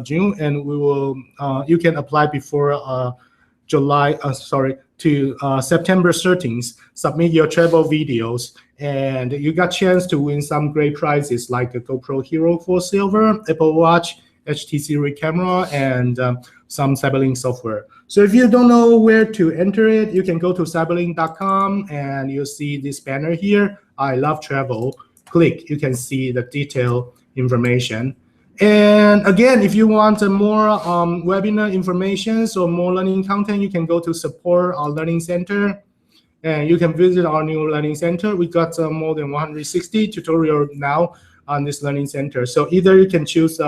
June. And we will you can apply before September 13th. Submit your travel videos. And you got a chance to win some great prizes like a GoPro Hero 4 Silver, Apple Watch, HTC Rig camera, and some CyberLink software. So if you don't know where to enter it, you can go to cyberlink.com and you'll see this banner here, I Love Travel. Click, you can see the detailed information. And again, if you want more webinar information or more learning content, you can go to support our learning center. And you can visit our new learning center. We got more than 160 tutorials now on this learning center. So either you can choose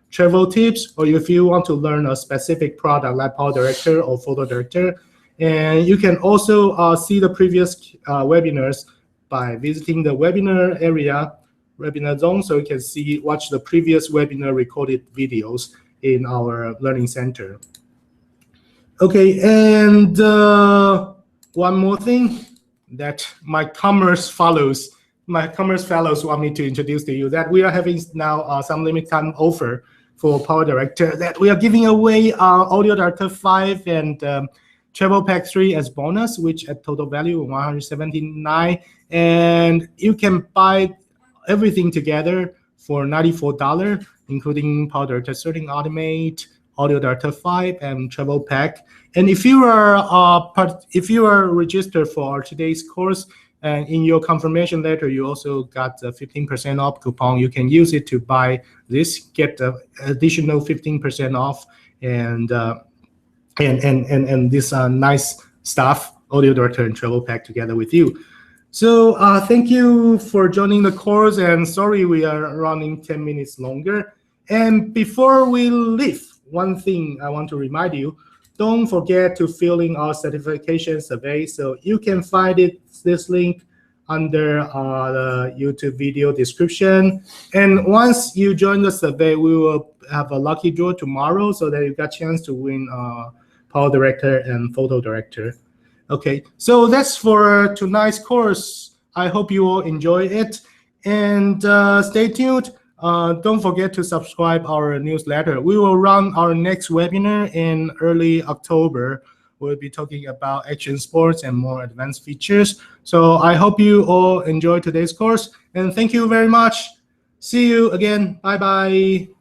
travel tips, or if you want to learn a specific product like PowerDirector or PhotoDirector. And you can also see the previous webinars by visiting the webinar area, webinar zone, so you can watch the previous webinar recorded videos in our learning center. Okay, and one more thing that my commerce fellows want me to introduce to you, that we are having now some limited time offer for PowerDirector, that we are giving away AudioDirector 5 and Travel Pack 3 as bonus, which at total value of $179, and you can buy everything together for $94, including PowerDirector Starting Automate, AudioDirector 5, and Travel Pack. And if you are registered for today's course, and in your confirmation letter, you also got a 15% off coupon. You can use it to buy this, get the additional 15% off, and this nice stuff, AudioDirector and Travel Pack together with you. So thank you for joining the course, and sorry we are running 10 minutes longer. And before we leave, one thing I want to remind you, don't forget to fill in our certification survey. So you can find this link under the YouTube video description. And once you join the survey, we will have a lucky draw tomorrow so that you got a chance to win PowerDirector and Photo Director. Okay, so that's for tonight's course. I hope you all enjoy it, and stay tuned. Don't forget to subscribe our newsletter. We will run our next webinar in early October. We'll be talking about action sports and more advanced features. So I hope you all enjoy today's course, and thank you very much. See you again. Bye-bye.